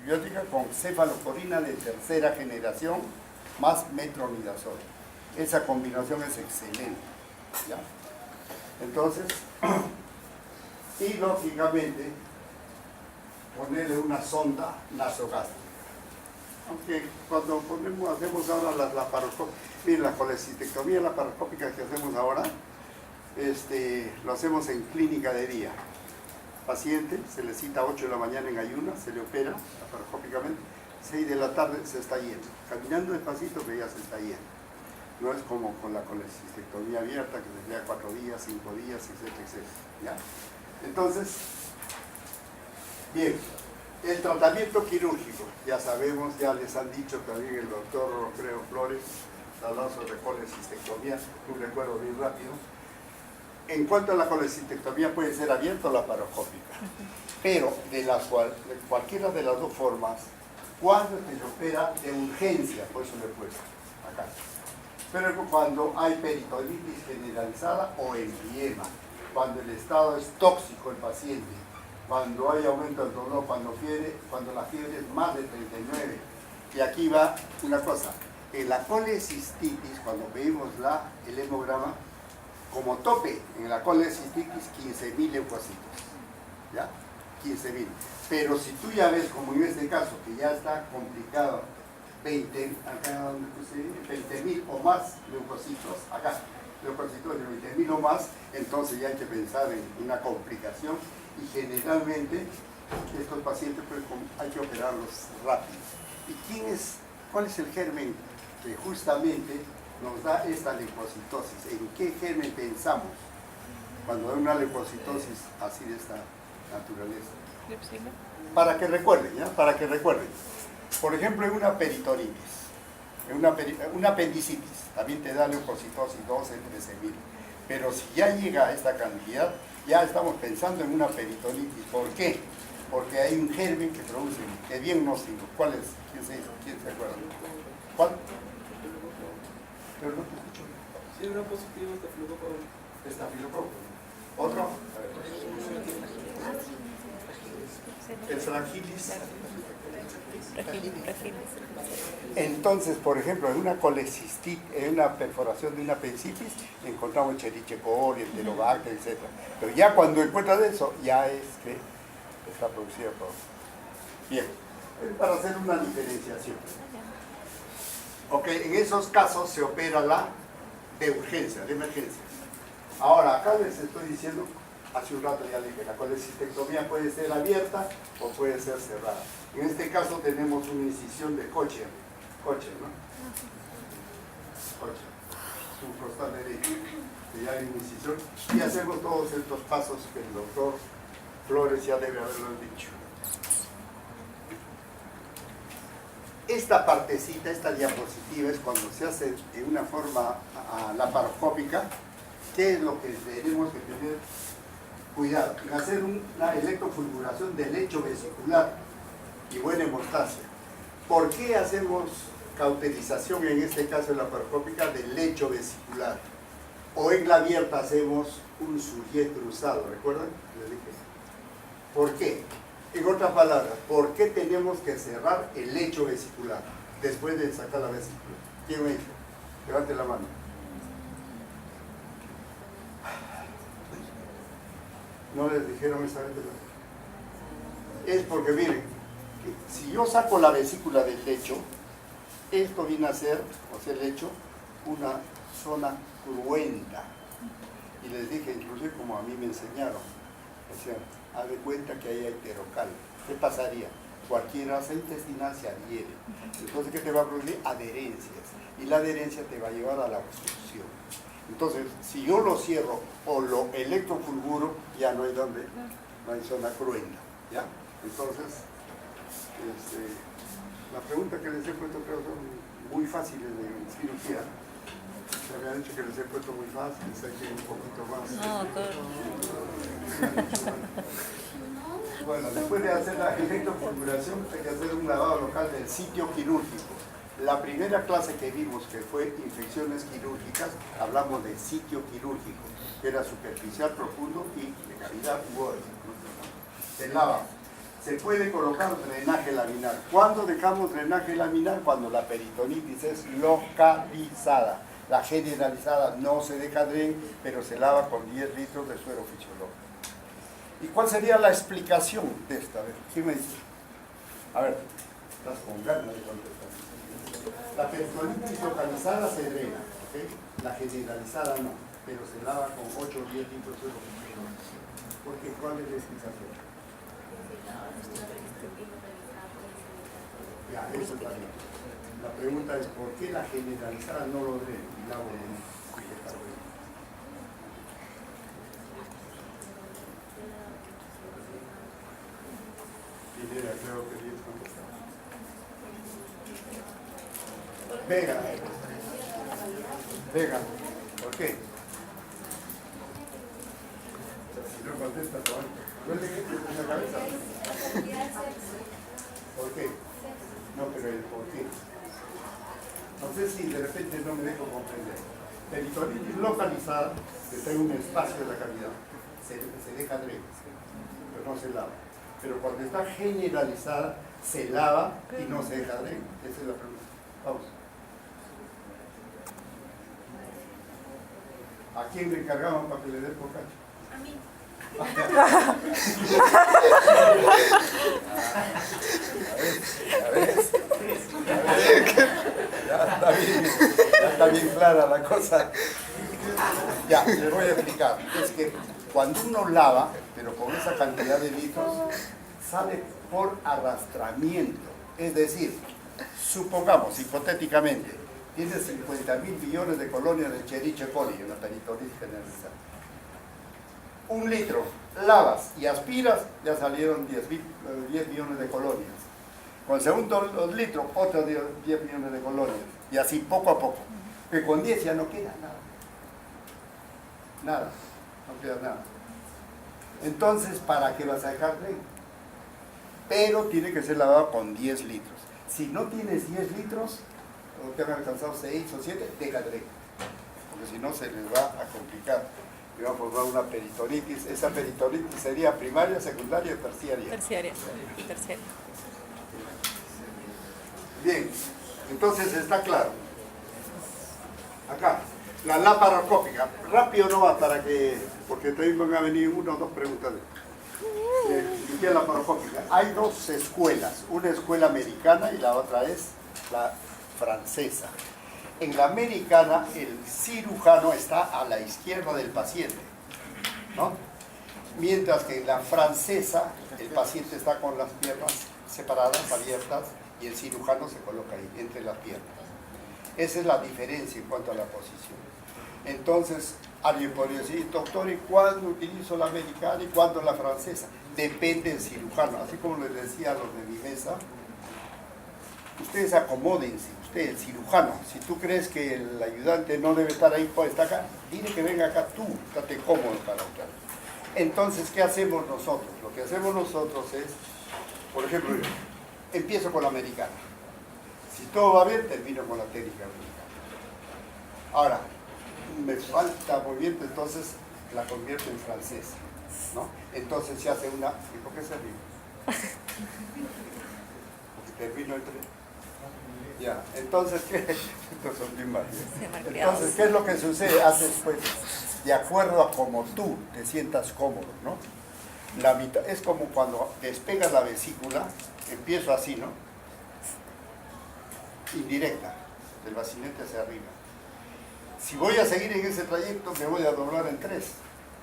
antibiótica con cefalosporina de tercera generación más metronidazol. Esa combinación es excelente, ¿ya? Entonces, y lógicamente, ponerle una sonda nasogástrica. Aunque cuando hacemos ahora la laparoscopia, miren, la colecistectomía laparoscópica que hacemos ahora, lo hacemos en clínica de día. Paciente, se le cita a 8 de la mañana en ayunas, se le opera laparoscópicamente, 6 de la tarde se está yendo. Caminando despacito que ya se está yendo. No es como con la colecistectomía abierta que se emplea 4 días, 5 días, etcétera, etcétera. ¿Ya? Entonces, bien, el tratamiento quirúrgico, ya sabemos, ya les han dicho también el doctor Creo Flores, hablando sobre colecistectomía, un recuerdo bien rápido. En cuanto a la colecistectomía puede ser abierta o laparoscópica, pero de cualquiera de las dos formas, cuando se opera de urgencia, por eso le he puesto acá, pero cuando hay peritonitis generalizada o empiema, cuando el estado es tóxico el paciente, cuando hay aumento del dolor, cuando la fiebre es más de 39. Y aquí va una cosa, en la colecistitis, cuando pedimos el hemograma, como tope en la colecistitis 15.000 leucocitos, ¿ya? 15.000. Pero si tú ya ves, como en este caso, que ya está complicado, 20.000 o más leucocitos, acá, leucocitos de 20.000 o más, entonces ya hay que pensar en una complicación y generalmente estos pacientes pues, hay que operarlos rápido. ¿Y cuál es el germen que justamente nos da esta leucocitosis? ¿En qué germen pensamos cuando hay una leucocitosis así de esta naturaleza? Para que recuerden, ¿ya? Para que recuerden. Por ejemplo, en una peritonitis, una apendicitis, también te da leucocitosis 12, 13.000. Pero si ya llega a esta cantidad, ya estamos pensando en una peritonitis. ¿Por qué? Porque hay un germen que produce el diagnóstico. ¿Cuál es? ¿Quién se acuerda? ¿Cuál? Pero no te escucho. Sí, era positivo estafilococo. Estafilococo. ¿Otro? El fragilis. Entonces, por ejemplo, en una colecistitis, en una perforación de una apendicitis, encontramos Escherichia coli, Enterobacter, etc. Pero ya cuando encuentras eso, ya es que está producida por... Bien, para hacer una diferenciación. Ok, en esos casos se opera la de urgencia, de emergencia. Ahora, acá les estoy diciendo, hace un rato ya le dije, la colecistectomía puede ser abierta o puede ser cerrada. En este caso tenemos una incisión de Kocher, ¿no? Kocher, su costal derecho, que ya hay una incisión, y hacemos todos estos pasos que el doctor Flores ya debe haberlo dicho. Esta partecita, esta diapositiva, es cuando se hace de una forma laparoscópica. ¿Qué es lo que tenemos que tener cuidado? En hacer una electrofulguración del lecho vesicular y buena hemostasia. ¿Por qué hacemos cauterización, en este caso en la laparoscópica, del lecho vesicular? O en la abierta hacemos un sujet cruzado, ¿recuerdan? Les dije. ¿Por qué? En otras palabras, ¿por qué tenemos que cerrar el lecho vesicular después de sacar la vesícula? ¿Quién me dijo? Levante la mano. ¿No les dijeron esta vez? Es porque, miren, si yo saco la vesícula del lecho, esto viene a ser, o sea, el lecho, una zona cruenta. Y les dije, inclusive como a mí me enseñaron, o sea, haz de cuenta que ahí hay heterocal. ¿Qué pasaría? Cualquier grasa intestinal se adhiere. Entonces, ¿qué te va a producir? Adherencias. Y la adherencia te va a llevar a la obstrucción. Entonces, si yo lo cierro o lo electrofulguro, ya no hay donde, no hay zona cruenta. ¿Ya? Entonces, la pregunta que les he puesto creo son muy fáciles de cirugía. Se me han dicho que les he puesto muy fácil, sé que un poquito más. No, Bueno, después de hacer la electrofulguración hay que hacer un lavado local del sitio quirúrgico. La primera clase que vimos, que fue infecciones quirúrgicas, hablamos de sitio quirúrgico, que era superficial, profundo y de cavidad u origen. Se lava. Se puede colocar drenaje laminar. ¿Cuándo dejamos drenaje laminar? Cuando la peritonitis es localizada. La generalizada no se deja dren, pero se lava con 10 litros de suero fisiológico. ¿Y cuál sería la explicación de esta? A ver, ¿quién me dice? A ver, estás con ganas de contestar. La peritonitis localizada se drena, ¿ok? La generalizada no, pero se lava con 8 o 10 litros de suero fisiológico. ¿Por qué? ¿Cuál es la explicación? Ya, eso está bien. La pregunta es ¿por qué la generalizada no lo drena? Y la Primera, creo que bien contestado. Vega. Vega. ¿Por qué? Si no contesta, ¿duele que en la cabeza? ¿Por qué? No, pero el por qué. No sé si de repente no me dejo comprender. Peritonitis localizada, que está en un espacio de la cavidad, se deja dren, pero no se lava. Pero cuando está generalizada, se lava y no se deja dren. Esa es la pregunta. Vamos. ¿A quién le encargaban para que le dé por cacho? A mí. Ya está bien clara la cosa. Ya, les voy a explicar. Es que cuando uno lava, pero con esa cantidad de litros, sale por arrastramiento. Es decir, supongamos, hipotéticamente, tienes 50.000 millones de colonias de Escherichia coli en la peritonitis generalizada. 1 litro, lavas y aspiras, ya salieron 10 millones de colonias. Con el segundo litro, otros 10 millones de colonias. Y así poco a poco. Que con 10 ya no queda nada. Nada, no queda nada. Entonces, ¿para qué vas a dejar dren? Pero tiene que ser lavado con 10 litros. Si no tienes 10 litros, o te han alcanzado 6 o 7, deja dren. Porque si no se les va a complicar. Y va a formar una peritonitis. Esa peritonitis sería primaria, secundaria o terciaria. Terciaria. Bien, entonces está claro. Acá, la laparoscópica. Rápido no va para que, porque también van a venir 1 o 2 preguntas. ¿Qué es la laparoscópica? Hay 2 escuelas, una escuela americana y la otra es la francesa. En la americana, el cirujano está a la izquierda del paciente, ¿no? Mientras que en la francesa, el paciente está con las piernas separadas, abiertas, y el cirujano se coloca ahí, entre las piernas. Esa es la diferencia en cuanto a la posición. Entonces, alguien podría decir, doctor, ¿y cuándo utilizo la americana y cuándo la francesa? Depende del cirujano. Así como les decía a los de mi mesa, ustedes acomódense, usted, el cirujano. Si tú crees que el ayudante no debe estar ahí, puede estar acá, dile que venga acá tú, estate cómodo para operar. Entonces, ¿qué hacemos nosotros? Lo que hacemos nosotros es, por ejemplo, empiezo con la americana. Si todo va bien, termino con la técnica americana. Ahora, me falta movimiento, entonces la convierto en francesa, ¿no? Entonces se hace una... ¿Y por qué se ríe? Porque termino entre... Ya, entonces, ¿qué? Estos son bien varios. Entonces, ¿qué es lo que sucede? Haces, pues, de acuerdo a como tú te sientas cómodo, ¿no? La mitad, es como cuando despegas la vesícula, empiezo así, ¿no? Indirecta, del bacinete hacia arriba. Si voy a seguir en ese trayecto, me voy a doblar en 3.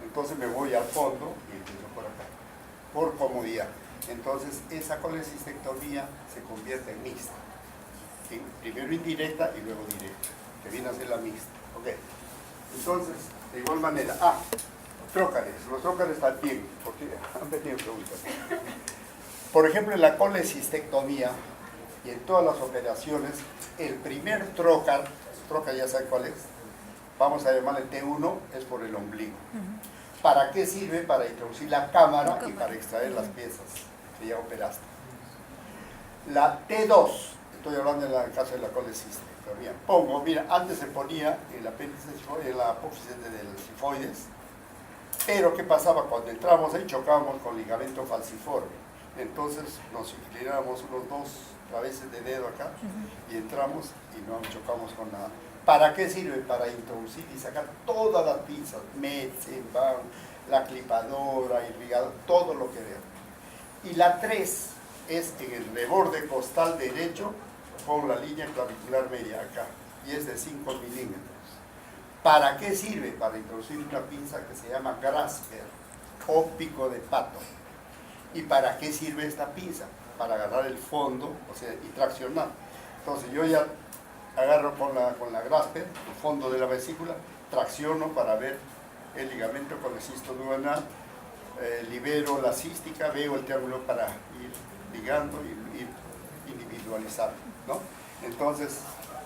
Entonces me voy al fondo y empiezo por acá, por comodidad. Entonces, esa colecistectomía se convierte en mixta. Primero indirecta y luego directa, que viene a ser la mixta. Ok. Entonces, de igual manera, trócares. Los trócares también, porque han venido preguntas. Por ejemplo, en la colecistectomía y en todas las operaciones, el primer trócar ya saben cuál es, vamos a llamarle T1, es por el ombligo. ¿Para qué sirve? Para introducir la cámara y para extraer las piezas que ya operaste. La T2, estoy hablando en el caso de la colecistectomía. Mira, antes se ponía el apéndice, en la apófisis del sifoides, pero ¿qué pasaba? Cuando entrábamos ahí chocábamos con ligamento falciforme Entonces nos inclinamos unos 2 veces de dedo acá y entramos y no chocamos con nada. ¿Para qué sirve? Para introducir y sacar todas las pinzas, Metzen, la clipadora, irrigador, todo lo que vean. Y la 3 es en el reborde costal derecho con la línea clavicular media acá, y es de 5 milímetros. ¿Para qué sirve? Para introducir una pinza que se llama grasper o pico de pato. ¿Y para qué sirve esta pinza? Para agarrar el fondo, o sea, y traccionar. Entonces yo ya agarro con la grasper el fondo de la vesícula, tracciono para ver el ligamento colecisto duodenal, libero la cística, veo el triángulo para ir ligando y ir individualizando, ¿no? Entonces,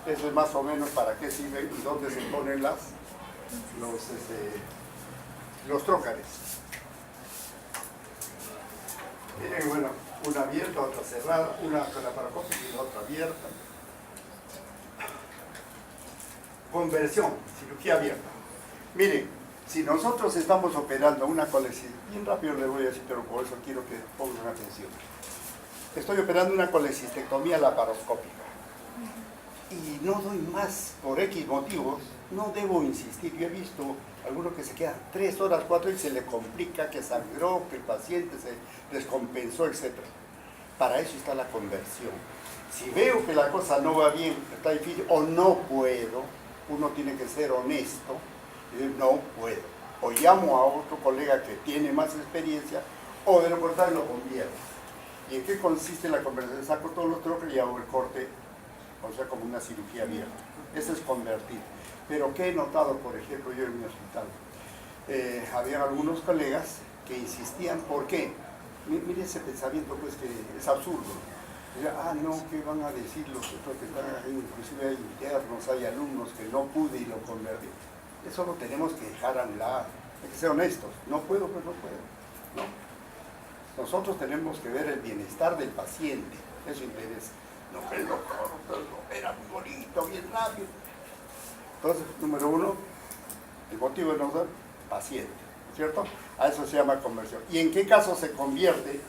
eso es más o menos para qué sirve y dónde se ponen los trócares. Miren, bueno, una abierta, otra cerrada, una con la paracópica y la otra abierta. Conversión, cirugía abierta. Miren, si nosotros estamos operando una colecistectomía, bien rápido le voy a decir, pero por eso quiero que pongan atención. Estoy operando una colecistectomía laparoscópica y no doy más por X motivos, no debo insistir. Yo he visto algunos que se quedan 3 horas, 4 y se le complica, que sangró, que el paciente se descompensó, etc. Para eso está la conversión. Si veo que la cosa no va bien, está difícil o no puedo, uno tiene que ser honesto y decir no puedo. O llamo a otro colega que tiene más experiencia o de lo contrario lo convierto. ¿Y en qué consiste la conversión? Saco todos los trócares y hago el corte, o sea, como una cirugía abierta. Eso es convertir. Pero ¿qué he notado, por ejemplo, yo en mi hospital? Había algunos colegas que insistían, ¿por qué? Mire ese pensamiento, pues, que es absurdo. No, ¿qué van a decir los otros que están ahí? Inclusive hay internos, hay alumnos que no pude y lo convertí. Eso lo tenemos que dejar a un lado. Hay que ser honestos. No puedo, pues no puedo. No. Nosotros tenemos que ver el bienestar del paciente. Eso interesa. No, que el doctor era muy bonito, bien rápido. Entonces, número 1, el motivo de no ser paciente, ¿cierto? A eso se llama conversión. ¿Y en qué caso se convierte?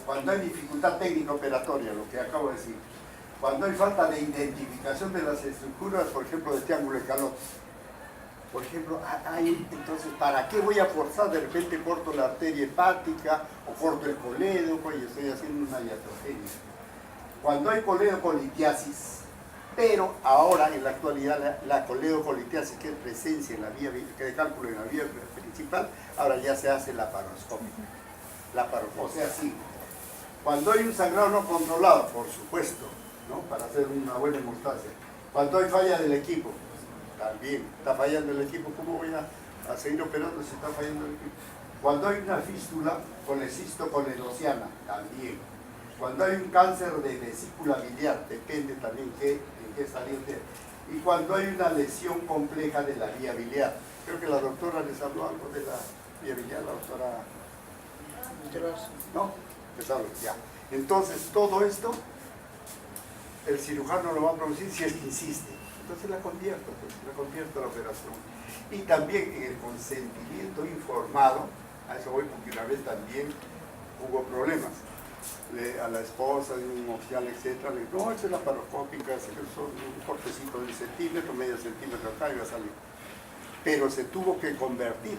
Cuando hay dificultad técnica operatoria, lo que acabo de decir. Cuando hay falta de identificación de las estructuras, por ejemplo, de triángulo de Calot. Por ejemplo, entonces, ¿para qué voy a forzar? De repente corto la arteria hepática o corto el colédoco y estoy haciendo una iatrogenia. Cuando hay coledocolitiasis, pero ahora en la actualidad la coledocolitiasis, que es presencia en la vía de cálculo en la vía principal, ahora ya se hace laparoscópica. O sea, sí. Cuando hay un sangrado no controlado, por supuesto, ¿no? Para hacer una buena hemostasia. Cuando hay falla del equipo, también está fallando el equipo, ¿cómo voy a seguir operando si está fallando el equipo? Cuando hay una fístula colecisto-coledociana, también. Cuando hay un cáncer de vesícula biliar, depende también en qué saliente. Y cuando hay una lesión compleja de la vía biliar. Creo que la doctora les habló algo de la vía biliar, la doctora... ¿No? Ya. Entonces, todo esto, el cirujano lo va a producir si es que insiste. Entonces la convierto a la operación. Y también en el consentimiento informado, a eso voy porque una vez también hubo problemas. A la esposa de un oficial, etcétera, le dijo, no, esa es la paroscópica, son un cortecito de 1 centímetro, medio centímetro acá y va a salir. Pero se tuvo que convertir.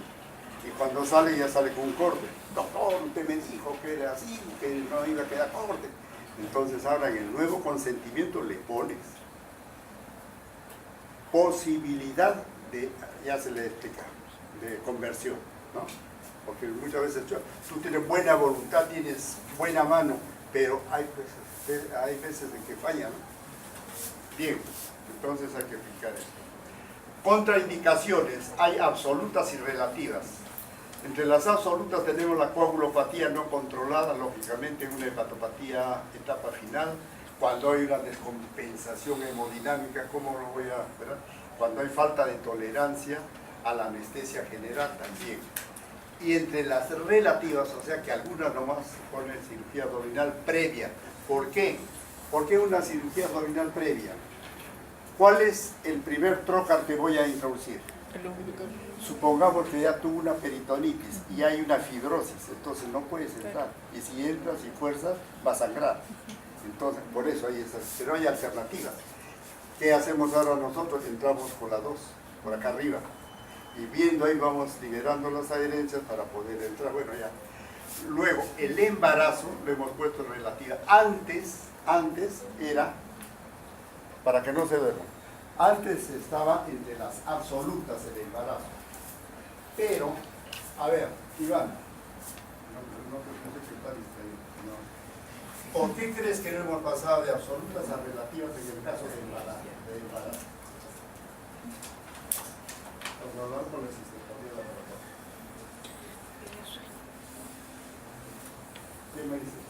Y cuando sale, ya sale con un corte. Doctor, usted me dijo que era así, que no iba a quedar corte. Entonces ahora en el nuevo consentimiento le pones posibilidad de, ya se le explica, de conversión, ¿no? Porque muchas veces tú tienes buena voluntad, tienes buena mano, pero hay veces en que falla, ¿no? Bien, entonces hay que explicar esto. Contraindicaciones, hay absolutas y relativas. Entre las absolutas tenemos la coagulopatía no controlada, lógicamente una hepatopatía etapa final. Cuando hay una descompensación hemodinámica, ¿cómo lo voy a esperar? Cuando hay falta de tolerancia a la anestesia general también. Y entre las relativas, o sea que algunas nomás ponen cirugía abdominal previa. ¿Por qué? ¿Por qué una cirugía abdominal previa? ¿Cuál es el primer trócar que voy a introducir? Supongamos que ya tuvo una peritonitis y hay una fibrosis, entonces no puedes entrar. Y si entras y fuerzas, va a sangrar. Entonces, por eso hay esas, pero hay alternativas. ¿Qué hacemos ahora nosotros? Entramos por la 2, por acá arriba. Y viendo ahí vamos liberando las adherencias para poder entrar. Bueno, ya. Luego, el embarazo lo hemos puesto en relativa. Antes era, para que no se duerma, antes estaba entre las absolutas el embarazo. Pero, a ver, Iván, no sé qué tal está ahí, no. ¿Por qué crees que no hemos pasado de absolutas a relativas en el caso de embarazo? Vamos a hablar con la sistemología de la verdad. ¿Qué me dices?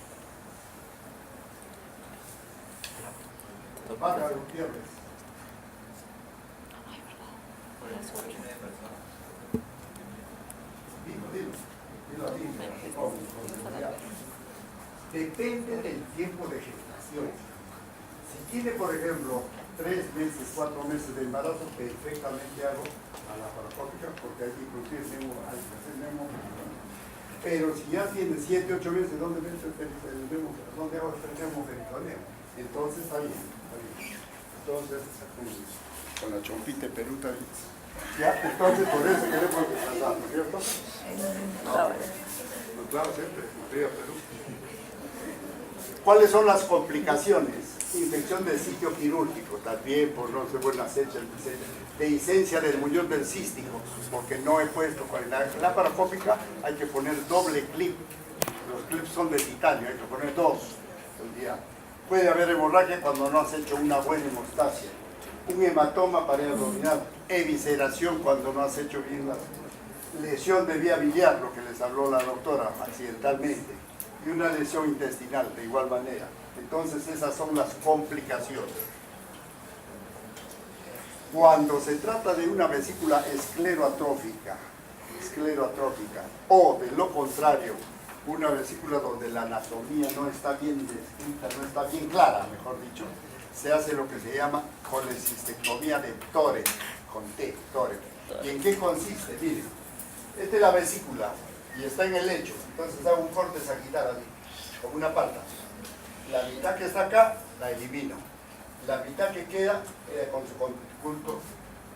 Vaca Gutiérrez. Dilo así. Depende del tiempo de gestación. Si tiene, por ejemplo, 3 meses, 4 meses de embarazo, perfectamente hago a la paracópica, porque hay que inclusive tenemos. Pero si ya tiene 7, 8 meses, ¿dónde hago el peritoneo? Entonces está bien. Entonces, con la chompita de Perú está bien. Ya, entonces por eso queremos descansar, ¿no es cierto? Claro, siempre, arriba Perú. ¿Cuáles son las complicaciones? Infección del sitio quirúrgico, también por no ser buenas hechas, dehiscencia del muñón del cístico, porque no he puesto, con la paracópica hay que poner doble clip, los clips son de titanio, hay que poner 2 el día. Puede haber hemorragia cuando no has hecho una buena hemostasia, un hematoma periabdominal, evisceración cuando no has hecho bien la lesión de vía biliar, lo que les habló la doctora, accidentalmente, y una lesión intestinal de igual manera. Entonces esas son las complicaciones. Cuando se trata de una vesícula escleroatrófica o de lo contrario, una vesícula donde la anatomía no está bien descrita, no está bien clara, mejor dicho, se hace lo que se llama colecistectomía de Toret, con T, Toret. ¿Y en qué consiste? Miren, esta es la vesícula y está en el lecho, entonces hago un corte sagital así, como una palta. La mitad que está acá, la elimino. La mitad que queda con su conjunto.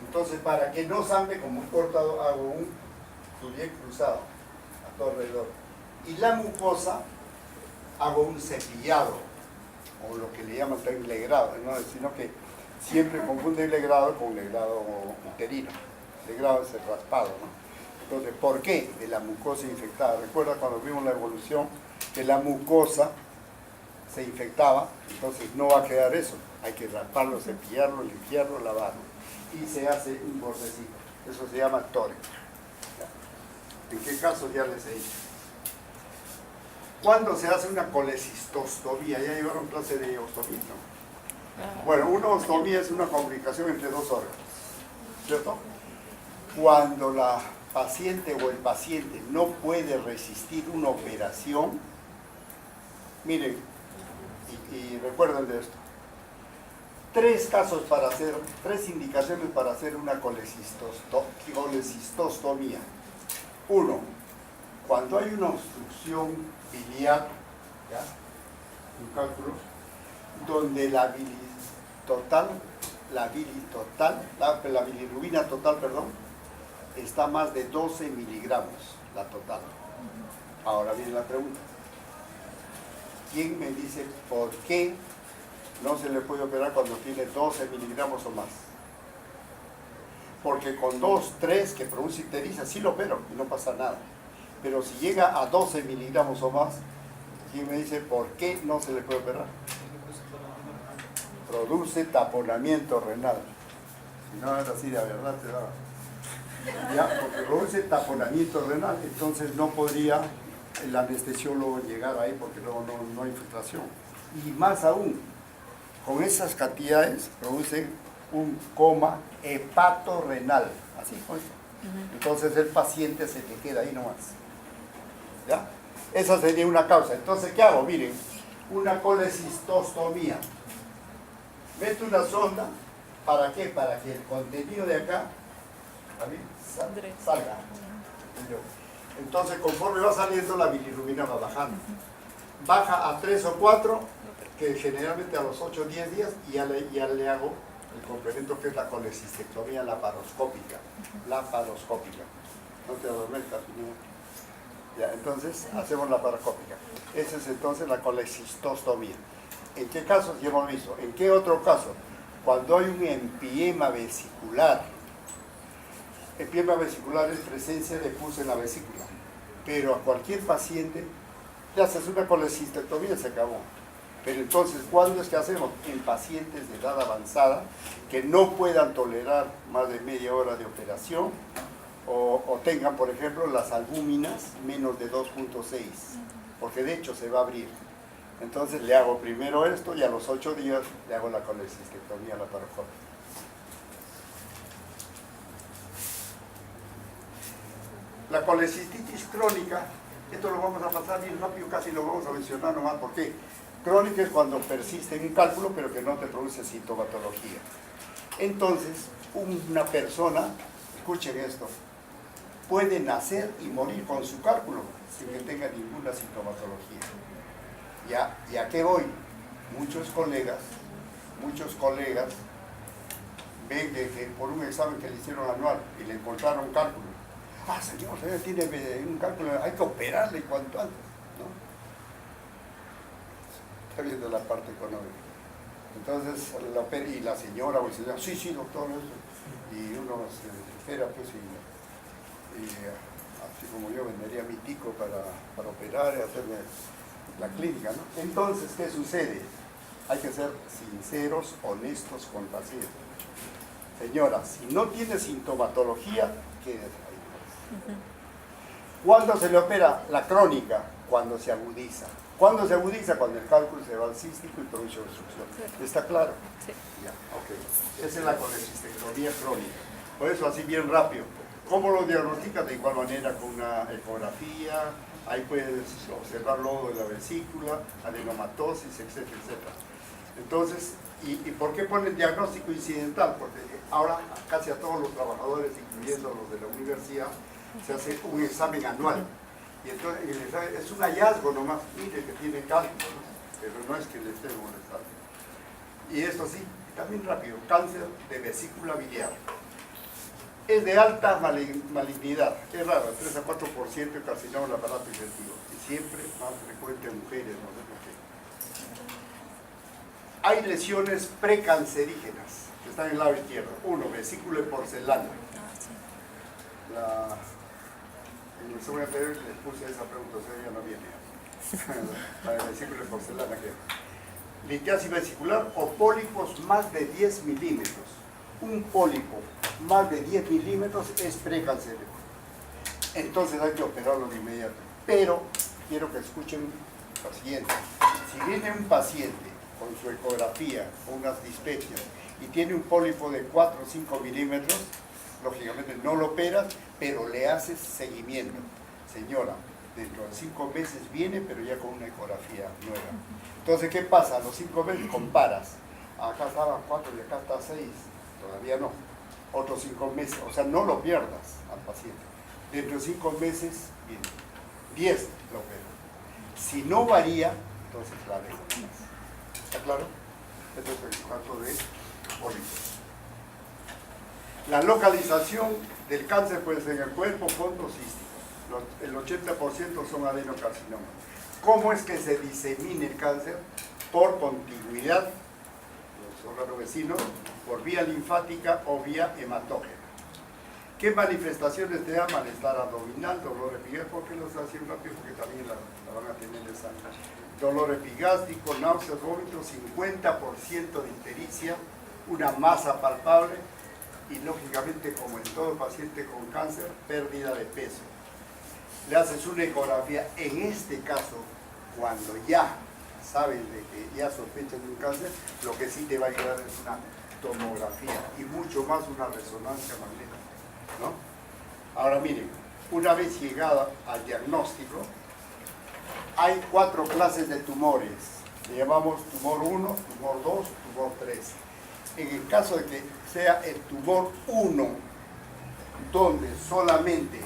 Entonces, para que no sangre, como un cortado, hago un bien cruzado a todo alrededor. Y la mucosa, hago un cepillado, o lo que le llaman también legrado, ¿no? Sino que siempre confunden legrado con legrado uterino. Legrado es el raspado, ¿no? Entonces, ¿por qué? De la mucosa infectada. Recuerda cuando vimos la evolución, que la mucosa se infectaba, entonces no va a quedar eso. Hay que rasparlo, cepillarlo, limpiarlo, lavarlo. Y se hace un bordecito. Eso se llama Toret. ¿En qué caso ya les he dicho? ¿Cuándo se hace una colecistostomía? Ya llevaron clase de ostomía, ¿no? Bueno, una ostomía es una complicación entre 2 órganos, ¿cierto? Cuando la paciente o el paciente no puede resistir una operación, miren, y recuerden de esto, 3 indicaciones para hacer una colecistostomía. 1, cuando hay una obstrucción biliar, ¿ya? Un cálculo, donde la bilirrubina total, está más de 12 miligramos, la total. Ahora viene la pregunta. ¿Quién me dice por qué no se le puede operar cuando tiene 12 miligramos o más? Porque con 2, 3 que produce ictericia, sí lo opero y no pasa nada. Pero si llega a 12 miligramos o más, ¿quién me dice por qué no se le puede operar? Produce taponamiento renal. Si no es así, de verdad te da. Ya, porque produce taponamiento renal, entonces no podría el anestesiólogo llegar ahí porque no hay filtración. Y más aún, con esas cantidades produce un coma hepatorrenal, así pues. Entonces el paciente se te queda ahí nomás. ¿Ya? Esa sería una causa. Entonces, ¿qué hago? Miren, una colecistostomía. Meto una sonda, ¿para qué? Para que el contenido de acá salga. Entonces, conforme va saliendo, la bilirrubina va bajando. Baja a 3 o 4, que generalmente a los 8 o 10 días, y ya le hago el complemento que es la colecistectomía laparoscópica. Laparoscópica. No te adormentas, ¿no? Ya, entonces hacemos laparoscópica. Esa es entonces la colecistostomía. ¿En qué casos ya hemos visto? ¿En qué otro caso? Cuando hay un empiema vesicular. Empiema vesicular es presencia de pus en la vesícula. Pero a cualquier paciente le haces una colecistectomía y se acabó. Pero entonces, ¿cuándo es que hacemos? En pacientes de edad avanzada que no puedan tolerar más de media hora de operación o tengan, por ejemplo, las albúminas menos de 2.6, porque de hecho se va a abrir. Entonces le hago primero esto y a los 8 días le hago la colecistectomía laparoscópica. La colecistitis crónica, esto lo vamos a pasar bien rápido, casi lo vamos a mencionar nomás. ¿Por qué? Crónica es cuando persiste en un cálculo pero que no te produce sintomatología. Entonces, una persona, escuchen esto, puede nacer y morir con su cálculo sin que tenga ninguna sintomatología. ¿Y a qué voy? Muchos colegas ven que por un examen que le hicieron anual y le encontraron cálculo. Ah, señor, tiene un cálculo, hay que operarle cuanto antes, ¿no? Está viendo la parte económica. Entonces, y la señora o el señor, sí, doctor, eso. Y uno se espera, pues, y así como yo vendería mi tico para operar y hacerme la clínica, ¿no? Entonces, ¿qué sucede? Hay que ser sinceros, honestos con el paciente. Señora, si no tiene sintomatología, quédese ahí. ¿Cuándo se le opera? La crónica, cuando se agudiza. ¿Cuándo se agudiza? Cuando el cálculo se va al cístico y produce obstrucción. ¿Está claro? Sí. Ya, ok. Esa es la colecistectomía crónica. Por eso, así bien rápido. ¿Cómo lo diagnosticas? De igual manera con una ecografía, ahí puedes observar lodo de la vesícula, adenomatosis, etcétera, etcétera. Entonces, ¿y por qué ponen diagnóstico incidental? Porque ahora casi a todos los trabajadores, incluyendo los de la universidad, se hace un examen anual. Y entonces el examen es un hallazgo nomás, mire que tiene cálculo, ¿no? Pero no es que le esté molestando. Y esto sí, también rápido, cáncer de vesícula biliar. Es de alta malignidad, es raro, 3 a 4% de carcinoma del aparato digestivo. Y siempre más frecuente en mujeres, no sé por qué. Hay lesiones precancerígenas que están en el lado izquierdo. 1, vesícula de porcelana. En el segundo anterior les puse esa pregunta, o sea, ya no viene. La vesícula de porcelana, ¿qué? Litiasis vesicular o pólipos más de 10 milímetros. Un pólipo más de 10 milímetros es precancerígeno. Entonces hay que operarlo de inmediato. Pero quiero que escuchen lo siguiente. Si viene un paciente con su ecografía, con unas dispepsias, y tiene un pólipo de 4 o 5 milímetros, lógicamente no lo operas, pero le haces seguimiento. Señora, dentro de 5 meses viene, pero ya con una ecografía nueva. Entonces, ¿qué pasa? A los 5 meses comparas. Acá estaba 4 y acá está 6. Todavía no. Otros 5 meses. O sea, no lo pierdas al paciente. Dentro de 5 meses viene. 10 lo opero. Si no varía, entonces la dejo. ¿Está claro? Este es el caso de pólipos. La localización del cáncer puede ser en el cuerpo, fondo, cístico. El 80% son adenocarcinomas. ¿Cómo es que se disemina el cáncer? Por contiguidad, los órganos vecinos, por vía linfática o vía hematógena. ¿Qué manifestaciones te da? Malestar abdominal, dolor epigastrio, ¿por qué los hacen rápido? Porque también la van a tener esa. Dolor epigástrico, náuseas, vómitos, 50% de ictericia, una masa palpable y lógicamente, como en todo paciente con cáncer, pérdida de peso. Le haces una ecografía, en este caso, cuando ya sabes de que ya sospechas de un cáncer, lo que sí te va a ayudar es una tomografía y mucho más una resonancia magnética, ¿no? Ahora miren, una vez llegada al diagnóstico, hay 4 clases de tumores. Le llamamos tumor 1, tumor 2, tumor 3. En el caso de que sea el tumor 1, donde solamente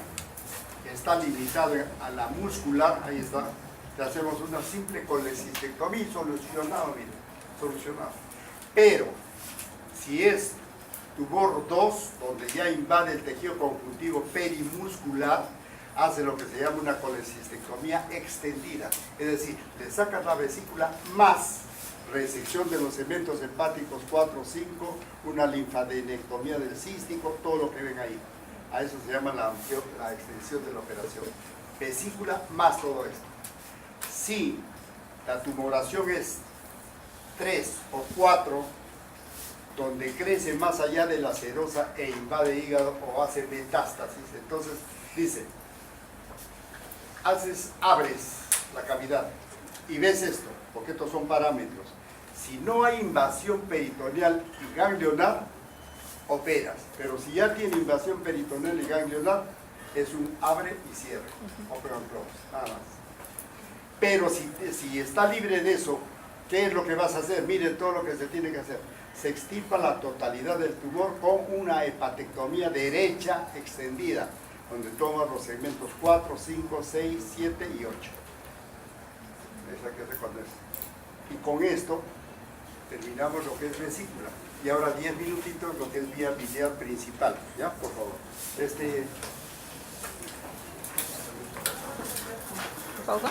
está limitado a la muscular, ahí está, te hacemos una simple colecistectomía y solucionado, miren, solucionado. Pero si es tumor 2, donde ya invade el tejido conjuntivo perimuscular, hace lo que se llama una colecistectomía extendida, es decir, le sacas la vesícula más resección de los segmentos hepáticos 4 o 5, una linfadenectomía del cístico, todo lo que ven ahí. A eso se llama la extensión de la operación. Vesícula más todo esto. Si la tumoración es 3 o 4, donde crece más allá de la serosa e invade hígado o hace metástasis, entonces dice, abres la cavidad y ves esto, porque estos son parámetros. Si no hay invasión peritoneal y ganglionar, operas, pero si ya tiene invasión peritoneal y ganglionar, es un abre y cierre, open and close, nada más. Pero si está libre de eso, ¿qué es lo que vas a hacer? Miren todo lo que se tiene que hacer. Se extirpa la totalidad del tumor con una hepatectomía derecha extendida, donde tomas los segmentos 4, 5, 6, 7 y 8. Esa que se conoce. Y con esto terminamos lo que es vesícula. Y ahora 10 minutitos lo que es vía biliar principal. ¿Ya? Por favor. ¿Pausa?